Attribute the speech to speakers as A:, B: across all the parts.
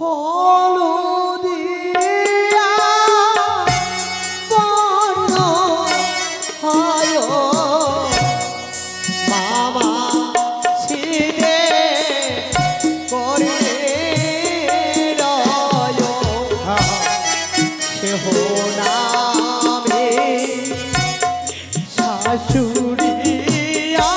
A: হলুদিয়া বর্ণ হয় মামা ছিনে করে রয় সেহ নামে শাশুড়িয়া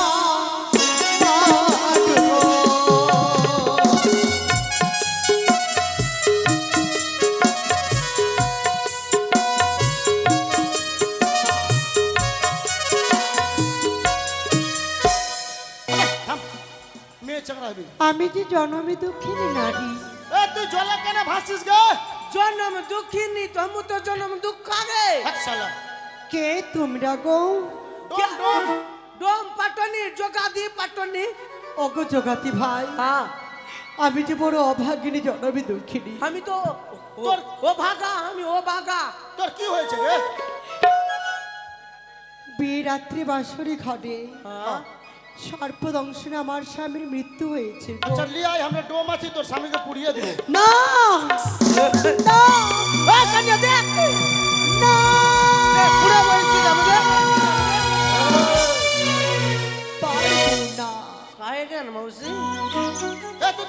A: আমি যে জন্মে দুঃখিনী নারী।
B: তুই জলে কেন ভাসিস গে?
C: জন্ম দুঃখিনী তুমি তো জন্ম দুঃখ রে।
A: কে তোমরা গো?
C: ডোম পাটনি জগাদি পাটনি।
A: ওগো জগাতি ভাই,
C: হ্যাঁ
A: আমি যে বড় অভাগিনী জন্মে দুঃখিনী।
C: আমি তো ও ভাগা, আমি ও ভাগা।
B: তোর কি হয়েছে রে?
A: বিয়ে রাত্রি বাসরি ঘটে
C: হ্যাঁ
A: সর্পদংশনে আমার স্বামীর মৃত্যু হয়েছে গো।
B: আচ্ছা লিয়ে আয়, আমরা ডোম আছি, তোর স্বামীকে পুড়িয়ে দেবো।
A: না না
C: এই কানিয়া দেখ
A: না
C: পুরো বলছি আমাদের
A: পারবো না।
C: কাহে কেন মাউসি?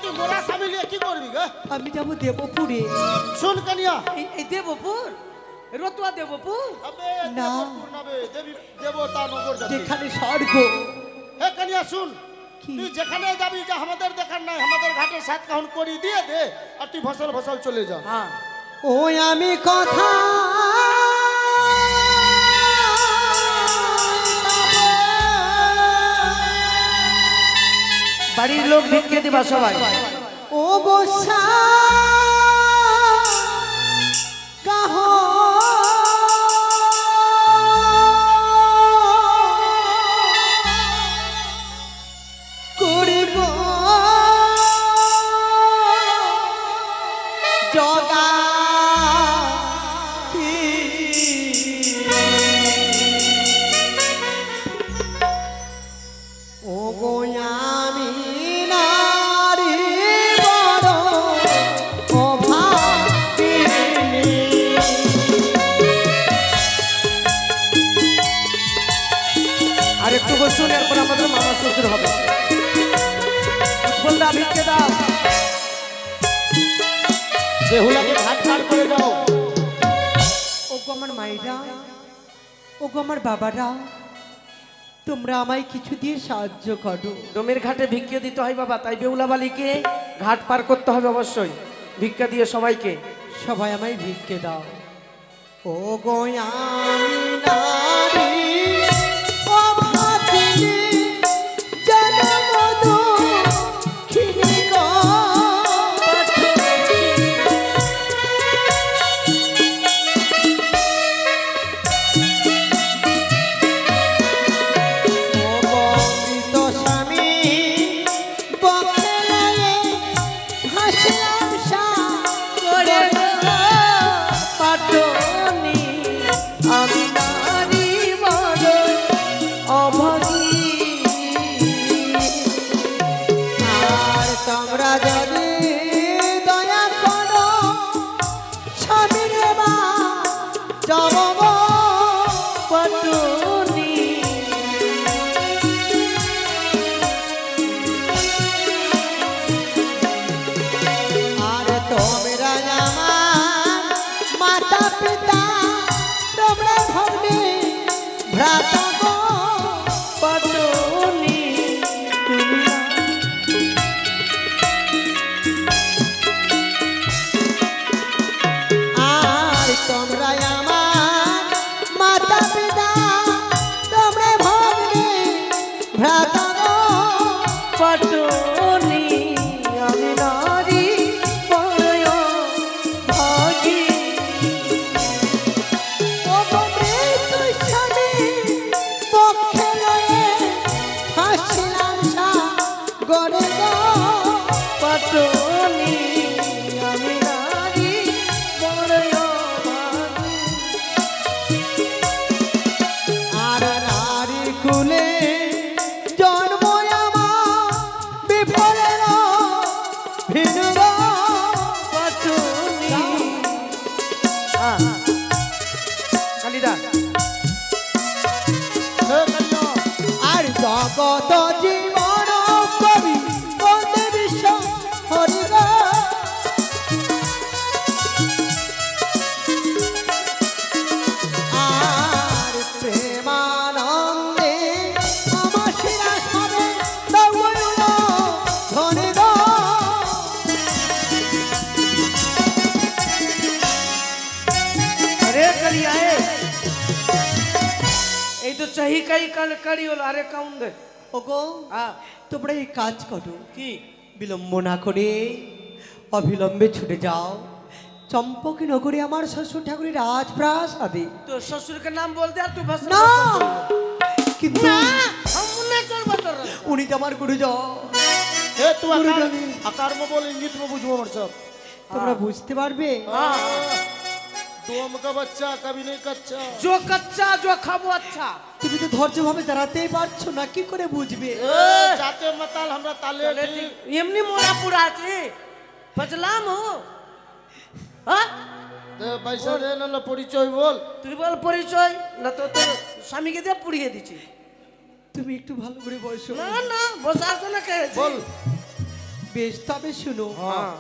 B: তুই মোরা স্বামী লিয়ে কি করবি গে?
A: আমি যাবো দেবপুরে।
B: শুন কানিয়া,
C: এই দেবপুর রতুয়া দেবপুর
B: আবে
A: না।
B: দেবপুর না বে, দেবতা নগর যাবি।
A: যেখানে স্বর্গ।
B: হে কানিয়া শুন,
A: কি?
B: তুই যেখানে যাবি যা, আমাদের দেখার নাই, আমাদের ঘাটে সাত কাহন করি দিয়ে দে, আর তুই ফসল ফসল চলে যা।
C: হ্যাঁ
A: ওই আমি কথা
C: বাড়ির লোক ভিক্ষে দিবা সবাই।
A: ও বসা কাহ করিব জগা ও গোয়ামি নারী বড় অভাগিনী।
C: আর একটু বসুন, এরপর আমাদের মামা শ্বশুর হবে। বলদা ভিক্ষে দাও।
B: বেহুলাকে ঘাট পার করে দাও।
A: ওগো আমার মায়েরা, ওগো আমার বাবারা, তোমরা আমায় কিছু দিয়ে সাহায্য করো।
C: ডোমের ঘাটে ভিক্ষে দিতে হয় বাবা, তাই বেহুলা বালিকে ঘাট পার করতে হবে অবশ্যই। ভিক্ষা দিয়ে সবাইকে।
A: সবাই আমায় ভিক্ষে দাও। ও গোয়ামি নারী অভাগিনী জনম দুঃখিনী গো। ও বমৃত স্বামী বক্ষে লয়ে ভাসলাম সাগরে
C: পাটনি আমি নারী বড় অভাগী।
A: আর তোমরা যদি দয়া করো স্বামীর বা জনম
C: পাটনি
A: আর তোমরা আমার মাতা পিতা তোমরা ভগ্নী ভ্রাতা গো।
C: পাটনি তুমি
A: আর তোমরা আমার মাতা পিতা তোমরা ভগ্নী ভ্রাতা গো।
C: পাটনি আমি নারী বড় ভাগী।
A: ও গো মৃত্যু স্বামী
C: करिया है এই তো চাহি কাই কারি হলো আরে কাউন দে
A: ওগো
C: হ্যাঁ
A: তোমরা এই কাজ করো,
C: কি
A: বিলম্ব না করে অবিলম্বে ছুটে যাও চম্পকি নগরে আমার শ্বশুর ঠাকুরের রাজপ্রাসাদে।
C: তো শ্বশুরকে নাম বলতে আর তুই ভাষণ
A: না কিন্তু
C: हम नहीं चलबा তোর
A: উনি তো আমার গুরুজন।
B: এ তুই আকার মে বল ইঙ্গিত মে বুঝবো আমার সব।
A: তোমরা বুঝতে পারবে।
B: डोम का बच्चा कभी नहीं कच्चा।
C: जो कच्चा जो खाबो अच्छा
A: তুমি তো ধৈর্য ভাবে দাঁড়াতেই পারছো না, কি করে বুঝবে?
B: जाते मताल हमरा ताले ठीक।
C: এমনি মোড়া পুরা আছে বুঝলাম ও হ্যাঁ
B: দে পয়সা দে না পরিচয় বল।
C: তুই বল পরিচয় না তো তোর স্বামীকে দিয়ে পুড়িয়ে দিছি।
A: তুমি একটু ভালো করে বসো।
C: না না বসার জন্য কে
B: বল
A: বেশ তবে শুনো।
C: হ্যাঁ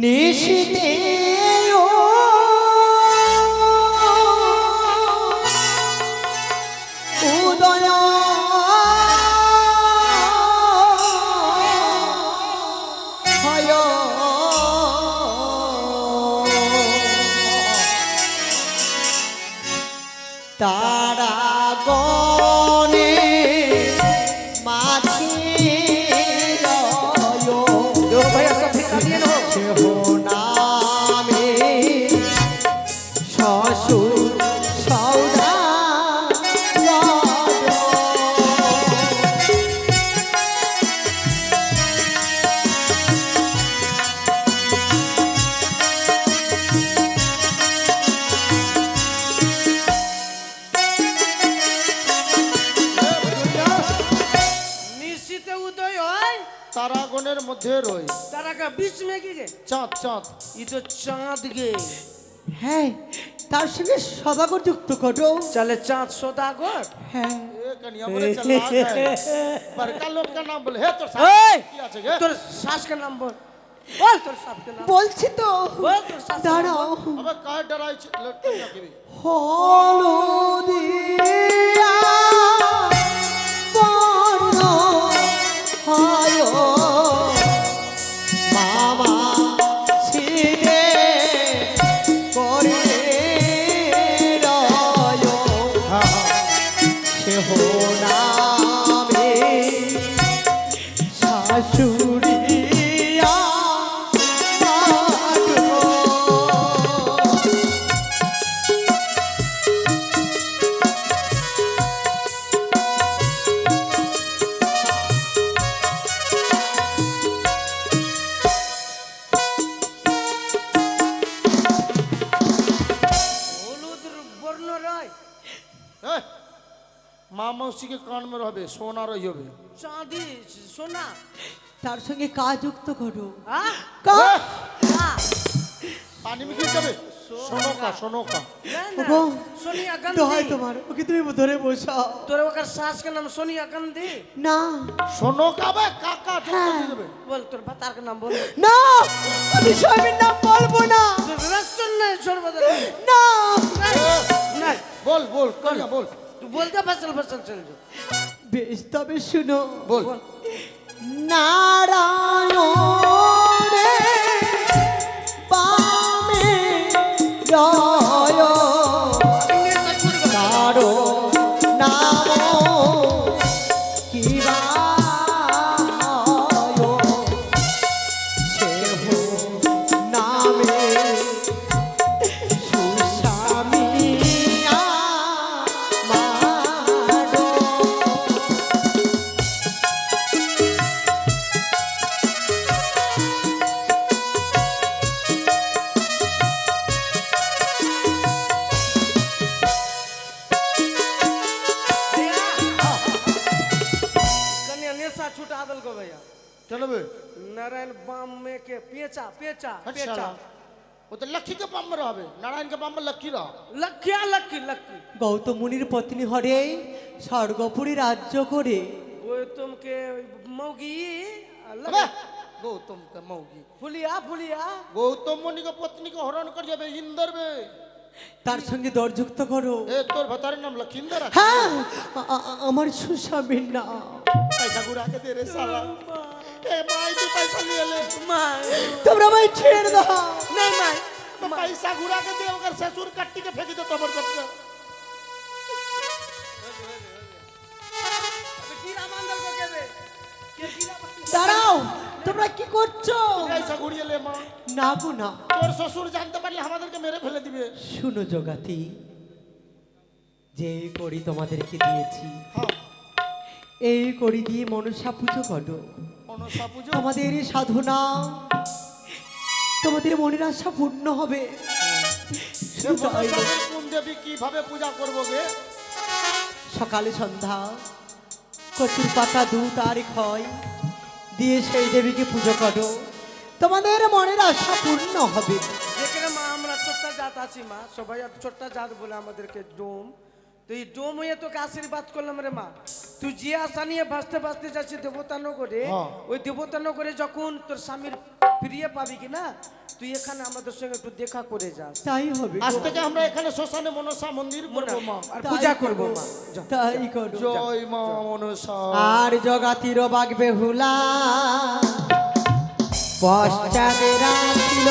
A: নিশিতে ও উদয় হয় তারা গনে মাঝে রয়
C: देखो भैया सब ठिका दिए ना
A: हो নামে শ্বশুর সৌদা
C: নিশ্চিতে উদয় হয়
B: তারাগণের মধ্যে রই
C: তারা का बीच में की गे
B: চাঁদ চাঁদ।
C: ये तो चांद गे
A: হ্যাঁ তার সঙ্গে সদাগর যুক্ত করো।
C: चले चांद सौदागर
A: হ্যাঁ
B: ए कन्या बड़े चालाक है। बड़का लोग का नाम बोले हे तोर
C: ओए!
B: साथ की আছে गे।
C: তোর শ্বাস का नाम बोल बोल তোর सास के नाम
A: বলছি তো
C: बोल তোর सास के नाम
A: দাঁড়াও।
B: अबे काहे डराई लटक जा के।
A: হলদিয়া বর্ণ হয় মামা ছিড়ে করে রয় সে হো নামে শাশুড়িয়া
C: হলুদ বর্ণ রয়
B: ए माँ मौसी के कान में रहबे सोना रही होबे।
C: চাঁদি সোনা
A: তার সঙ্গে কাজ যুক্ত করো।
C: হ্যাঁ
A: কাজ
C: হ্যাঁ
B: पानी में गिर जाबे सोनो का सोनो का।
C: না না
A: ওগো,
C: সোনিয়া
A: দোহাই
C: গান্ধী
A: তোমার, ওকে তুমি ধরে বসাও।
C: তোর ওকার শ্বাস के नाम सोनिया गांधी
A: না
B: सोनो का बे काका
A: हाँ।
B: ठोक देबे।
C: बोल তোর ভাতার का नाम बोल
A: না আমি স্বামীর নাম বলবো না।
C: তোর রাস্তা নাই সর্বদা
A: না
C: নাই
B: बोल बोल कन्या बोल
C: তুই বলতে ফসল ফসল চল যা
A: বেশ তবে শুনো।
B: बोल।
A: নারায়ণ রে বামে জয় কারো নাম কিবা সে হো নামে সুস্বামিয়া মারো।
C: कन्या नेशा छुटा दल को भैया
B: चलो बे
C: नारायण बाम में के पेचा पेचा पेचा
B: अच्छा वो तो लक्की के पाम में रहबे नारायण के पाम में लक्की रह।
C: लक्किया लक्की लक्की
A: গৌতম মুনির পত্নী হরে স্বর্গপুরী রাজ্য করে
C: वो तुमके मौगी
B: अबे गौतम का मौगी
C: फुलिया फुलिया
B: गौतम मुनि के पत्नी को हरण कर जाबे इंदर बे।
A: তার সঙ্গে দরযুক্ত করো।
B: ए तोर भतारे नाम लखिंदर है।
A: হ্যাঁ আমার সুস্বামীর নাম।
B: पैसा गुड़ा के दे रे साला। ए माई तू पैसा ले ले।
C: माय
A: তোমরা আমায় ছেড়ে দাও।
C: नहीं माय
B: পয়সা ঘুরাকে দিয়ে ওকে শ্বশুর কাটটিকে ফেঁকি দে তোমার কাছে।
A: দাঁড়াও, তোমরা কি করছো?
B: পয়সা ঘুরিয়ে লে মা।
A: না গো না,
B: তোর শ্বশুর জানতে পারলে আমাদেরকে মেরে ফেলে দিবে।
A: শুনো জগাতি, যে কড়ি তোমাদেরকে দিয়েছি
B: হ্যাঁ,
A: এই কড়ি দিয়ে মনসা পুজো করো।
B: মনসা পুজো।
A: তোমাদের এই সাধনা, তোমাদের মনের আশা পূর্ণ হবে।
B: সে মনসার কোন দেবী কিভাবে পূজা করবো গে?
A: সকালে সন্ধ্যা কচুর পাতা দুধ আর ক্ষয় দিয়ে সেই দেবীকে পুজো করো, তোমাদের মনের আশা পূর্ণ হবে।
C: যেখানে মা আমরা ছোট্ট জাত আছি মা, সবাই আর ছোট্ট জাত বলে আমাদেরকে ডোম। তুই ডোম হয়ে তোকে আশীর্বাদ করলাম রে মা। তুই যে আশা নিয়ে ভাসতে ভাসতে যাচ্ছিস দেবতানগরে,
B: হ্যাঁ।
C: ওই দেবতানগরে যখন তোর স্বামীর ফিরিয়ে পাবি কি না, তুই এখানে আমাদের সঙ্গে একটু দেখা করে যাস।
A: তাই হবে গো।
B: আজ থেকে আমরা এখানে শ্মশানে মনসা মন্দির করবো মা।
C: আর
A: তাই
C: পূজা
A: করো,
C: করবো মা। যা।
A: তাই করো।
B: জয় মা মনসা।
A: আর জগাতির বাগ বেহুলা পশ্চাদে রাখিল